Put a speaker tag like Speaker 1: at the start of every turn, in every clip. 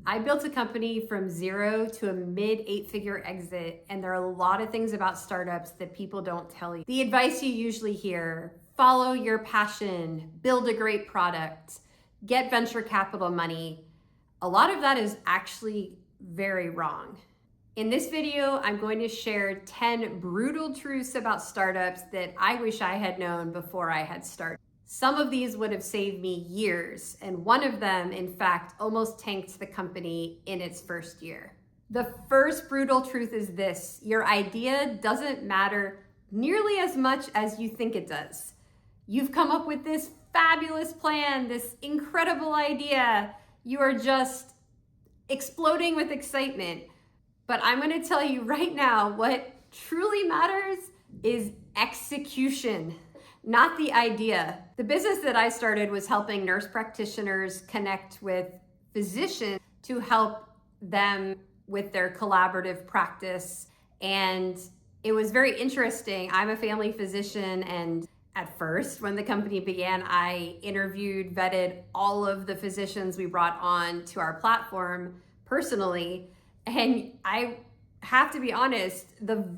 Speaker 1: I built a company from zero to a mid 8-figure exit, and there are a lot of things about startups that people don't tell you. The advice you usually hear: follow your passion, build a great product, get venture capital money. A lot of that is actually very wrong. In this video, I'm going to share 10 brutal truths about startups that I wish I had known before I had started. Some of these would have saved me years, and one of them, in fact, almost tanked the company in its first year. The first brutal truth is this: your idea doesn't matter nearly as much as you think it does. You've come up with this fabulous plan, this incredible idea. You are just exploding with excitement. But I'm going to tell you right now, what truly matters is execution, not the idea. The business that I started was helping nurse practitioners connect with physicians to help them with their collaborative practice. And it was very interesting. I'm a family physician, and at first, when the company began, I interviewed, vetted all of the physicians we brought on to our platform personally. And I have to be honest, the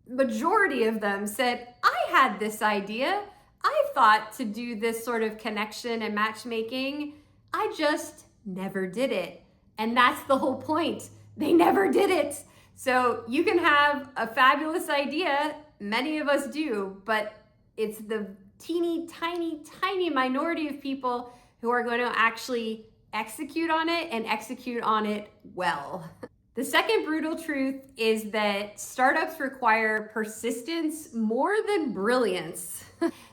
Speaker 1: majority of them said, I had this idea. I thought to do this sort of connection and matchmaking. I just never did it. And that's the whole point. They never did it. So you can have a fabulous idea. Many of us do, but it's the teeny, tiny minority of people who are going to actually execute on it and execute on it well. The second brutal truth is that startups require persistence more than brilliance.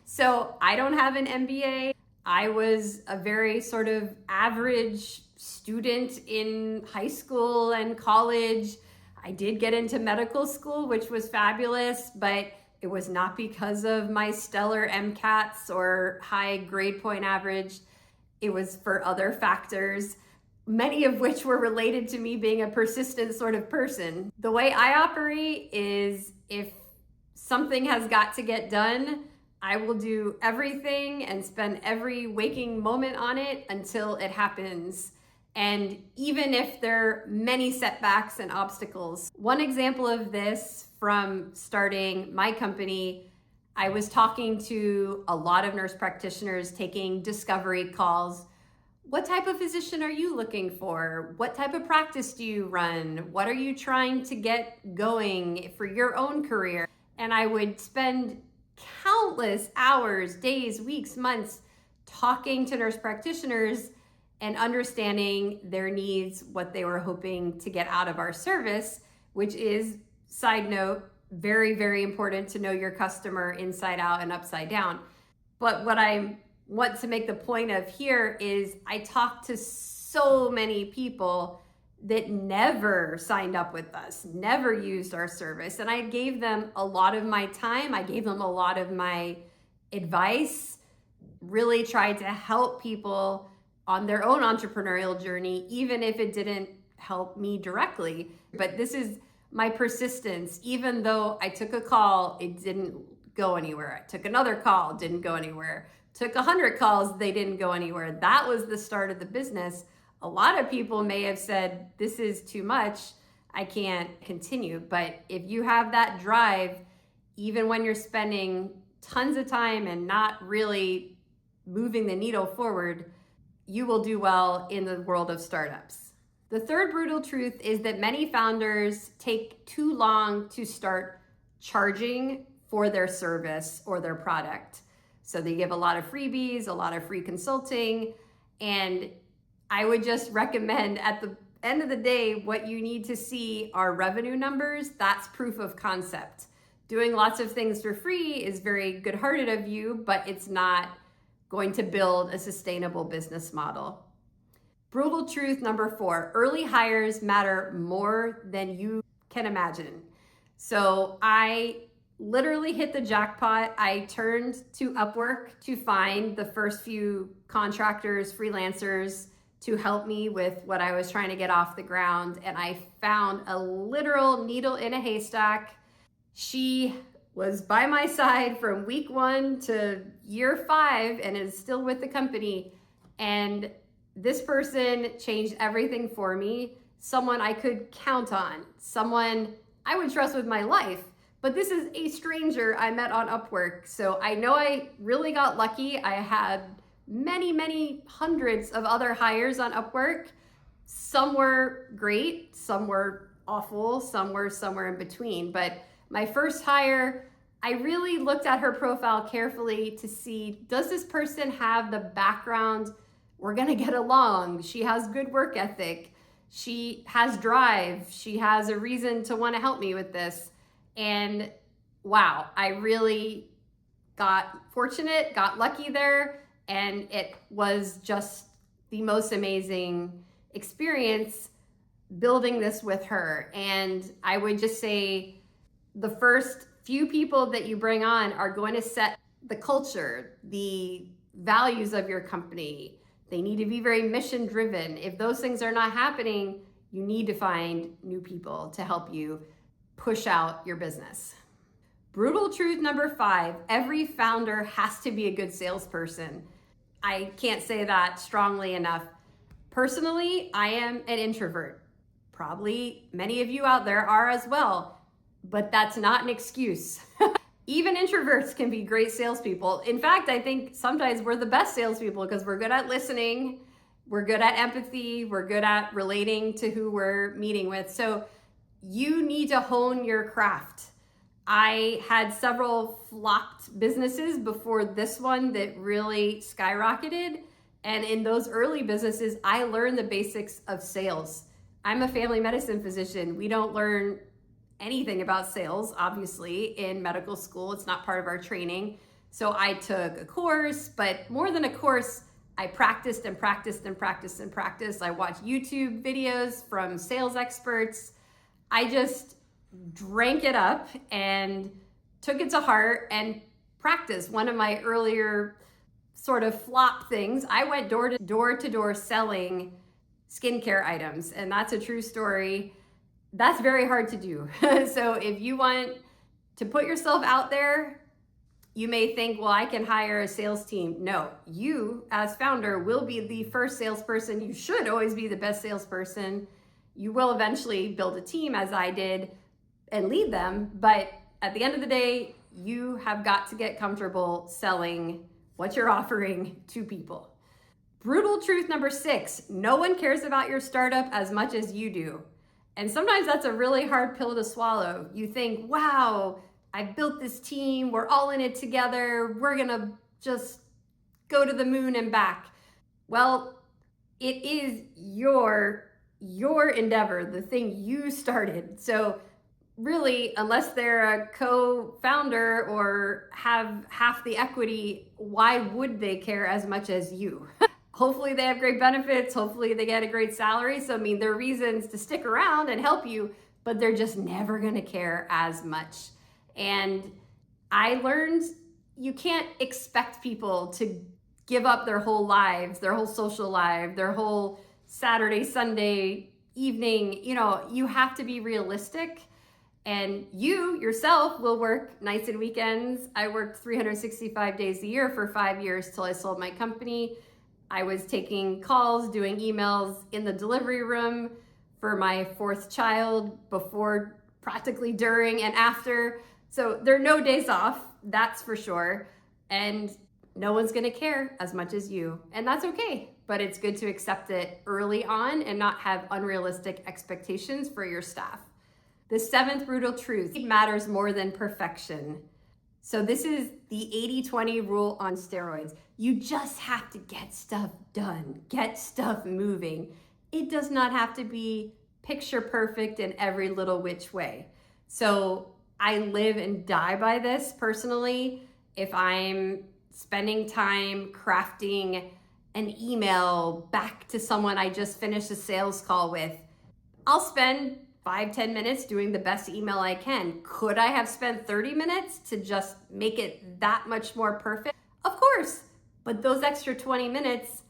Speaker 1: So I don't have an MBA. I was a very sort of average student in high school and college. I did get into medical school, which was fabulous, but it was not because of my stellar MCATs or high grade point average. It was for other factors, many of which were related to me being a persistent sort of person. The way I operate is, if something has got to get done, I will do everything and spend every waking moment on it until it happens. And even if there are many setbacks and obstacles. One example of this from starting my company, I was talking to a lot of nurse practitioners, taking discovery calls. What type of physician are you looking for? What type of practice do you run? What are you trying to get going for your own career? And I would spend countless hours, days, weeks, months talking to nurse practitioners and understanding their needs, what they were hoping to get out of our service, which is, side note, very, very important to know your customer inside out and upside down. But what I want to make the point of here is I talked to so many people that never signed up with us, never used our service. And I gave them a lot of my time. I gave them a lot of my advice, really tried to help people on their own entrepreneurial journey, even if it didn't help me directly. But this is my persistence. Even though I took a call, it didn't go anywhere. I took another call, didn't go anywhere. Took 100 calls, they didn't go anywhere. That was the start of the business. A lot of people may have said, this is too much, I can't continue. But if you have that drive, even when you're spending tons of time and not really moving the needle forward, you will do well in the world of startups. The third brutal truth is that many founders take too long to start charging for their service or their product. So they give a lot of freebies, a lot of free consulting, and I would just recommend, at the end of the day, what you need to see are revenue numbers. That's proof of concept. Doing lots of things for free is very good-hearted of you, but it's not going to build a sustainable business model. Brutal truth number 4, early hires matter more than you can imagine. So I literally hit the jackpot. I turned to Upwork to find the first few contractors, freelancers to help me with what I was trying to get off the ground. And I found a literal needle in a haystack. She was by my side from week 1 to year 5 and is still with the company. And This person changed everything for me, someone I could count on, someone I would trust with my life. But this is a stranger I met on Upwork. So I know I really got lucky. I had many, many hundreds of other hires on Upwork. Some were great, some were awful, some were somewhere in between. But my first hire, I really looked at her profile carefully to see, does this person have the background? We're gonna get along. She has good work ethic. She has drive. She has a reason to wanna help me with this. And wow, I really got fortunate, got lucky there. And it was just the most amazing experience building this with her. And I would just say the first few people that you bring on are going to set the culture, the values of your company. They need to be very mission driven. If those things are not happening, you need to find new people to help you push out your business. Brutal truth number 5, every founder has to be a good salesperson. I can't say that strongly enough. Personally, I am an introvert. Probably many of you out there are as well, but that's not an excuse. Even introverts can be great salespeople. In fact, I think sometimes we're the best salespeople because we're good at listening, we're good at empathy, we're good at relating to who we're meeting with. So you need to hone your craft. I had several flopped businesses before this one that really skyrocketed. And in those early businesses, I learned the basics of sales. I'm a family medicine physician. We don't learn anything about sales, obviously, in medical school. It's not part of our training. So I took a course, but more than a course, I practiced and practiced and practiced and practiced. I watched YouTube videos from sales experts. I just drank it up and took it to heart and practiced. One of my earlier sort of flop things, I went door to door selling skincare items, and that's a true story. That's very hard to do. So if you want to put yourself out there, you may think, well, I can hire a sales team. No, you as founder will be the first salesperson. You should always be the best salesperson. You will eventually build a team, as I did, and lead them. But at the end of the day, you have got to get comfortable selling what you're offering to people. Brutal truth number 6, no one cares about your startup as much as you do. And sometimes that's a really hard pill to swallow. You think, wow, I built this team, we're all in it together, we're gonna just go to the moon and back. Well, it is your endeavor, the thing you started. So really, unless they're a co-founder or have half the equity, why would they care as much as you? Hopefully they have great benefits. Hopefully they get a great salary. So, I mean, there are reasons to stick around and help you, but they're just never gonna care as much. And I learned you can't expect people to give up their whole lives, their whole social life, their whole Saturday, Sunday evening. You know, you have to be realistic. And you yourself will work nights and weekends. I worked 365 days a year for 5 years till I sold my company. I was taking calls, doing emails in the delivery room for my 4th child before, practically during and after. So there are no days off, that's for sure. And no one's gonna care as much as you. And that's okay, but it's good to accept it early on and not have unrealistic expectations for your staff. The 7th brutal truth, it matters more than perfection. So this is the 80-20 rule on steroids. You just have to get stuff done, get stuff moving. It does not have to be picture perfect in every little which way. So I live and die by this personally. If I'm spending time crafting an email back to someone I just finished a sales call with, I'll spend 5-10 minutes doing the best email I can. Could I have spent 30 minutes to just make it that much more perfect? Of course, but those extra 20 minutes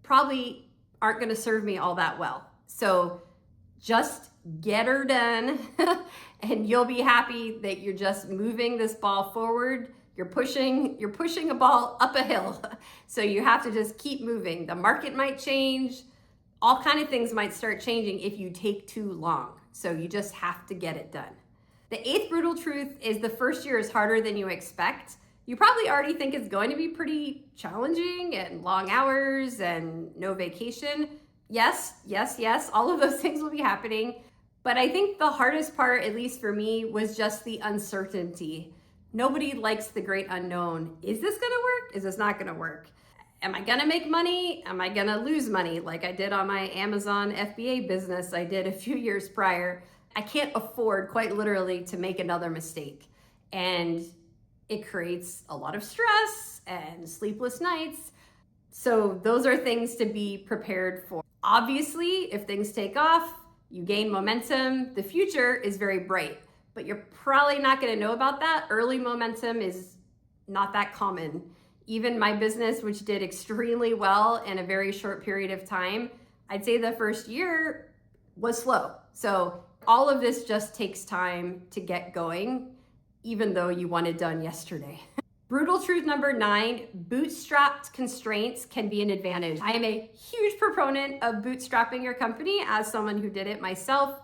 Speaker 1: probably aren't gonna serve me all that well. So just get her done and you'll be happy that you're just moving this ball forward You're pushing a ball up a hill. So you have to just keep moving. The market might change. All kind of things might start changing if you take too long. So you just have to get it done. The eighth brutal truth is the first year is harder than you expect. You probably already think it's going to be pretty challenging and long hours and no vacation. Yes, all of those things will be happening. But I think the hardest part, at least for me, was just the uncertainty. Nobody likes the great unknown. Is this gonna work? Is this not gonna work? Am I gonna make money? Am I gonna lose money like I did on my Amazon FBA business I did a few years prior? I can't afford, quite literally, to make another mistake. And it creates a lot of stress and sleepless nights. So those are things to be prepared for. Obviously, if things take off, you gain momentum, the future is very bright, but you're probably not gonna know about that. Early momentum is not that common. Even my business, which did extremely well in a very short period of time, I'd say the first year was slow. So all of this just takes time to get going, even though you want it done yesterday. Brutal truth number 9, bootstrapped constraints can be an advantage. I am a huge proponent of bootstrapping your company as someone who did it myself.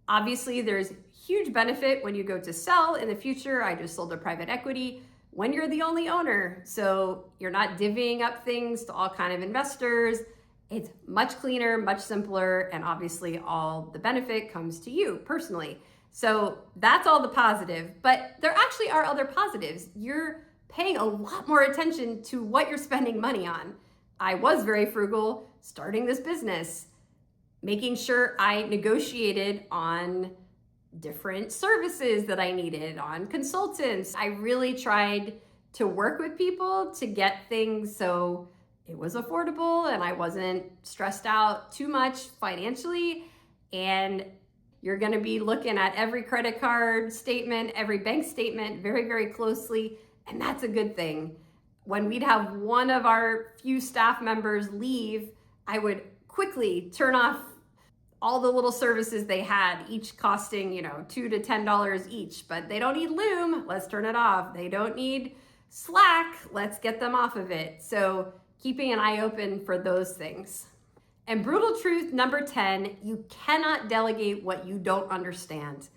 Speaker 1: Obviously, there's huge benefit when you go to sell in the future. I just sold to private equity when you're the only owner. So you're not divvying up things to all kind of investors. It's much cleaner, much simpler, and obviously all the benefit comes to you personally. So that's all the positive, but there actually are other positives. You're paying a lot more attention to what you're spending money on. I was very frugal starting this business, making sure I negotiated on different services that I needed, on consultants. I really tried to work with people to get things so it was affordable and I wasn't stressed out too much financially. And you're gonna be looking at every credit card statement, every bank statement very, very closely. And that's a good thing. When we'd have one of our few staff members leave, I would quickly turn off all the little services they had, each costing, $2 to $10 each, but they don't need Loom, let's turn it off. They don't need Slack, let's get them off of it. So keeping an eye open for those things. And brutal truth number 10, you cannot delegate what you don't understand.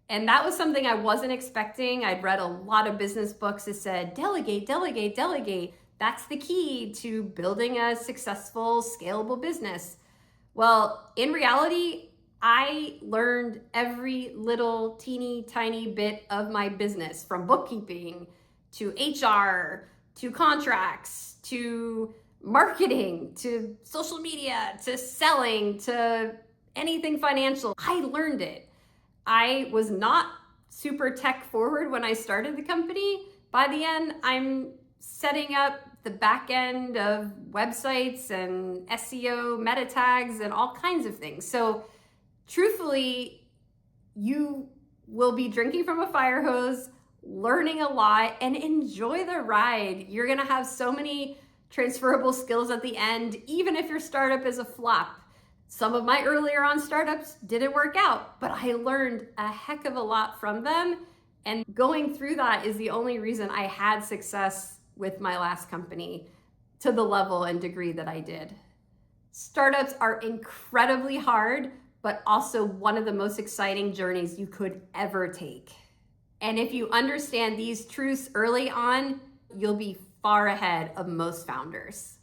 Speaker 1: And that was something I wasn't expecting. I'd read a lot of business books that said, delegate, delegate, delegate. That's the key to building a successful, scalable business. Well, in reality, I learned every little teeny tiny bit of my business, from bookkeeping to HR to contracts to marketing to social media to selling to anything financial. I learned it. I was not super tech forward when I started the company. By the end, I'm setting up the back end of websites and SEO, meta tags, and all kinds of things. So truthfully, you will be drinking from a fire hose, learning a lot, and enjoy the ride. You're gonna have so many transferable skills at the end, even if your startup is a flop. Some of my earlier on startups didn't work out, but I learned a heck of a lot from them. And going through that is the only reason I had success with my last company to the level and degree that I did. Startups are incredibly hard, but also one of the most exciting journeys you could ever take. And if you understand these truths early on, you'll be far ahead of most founders.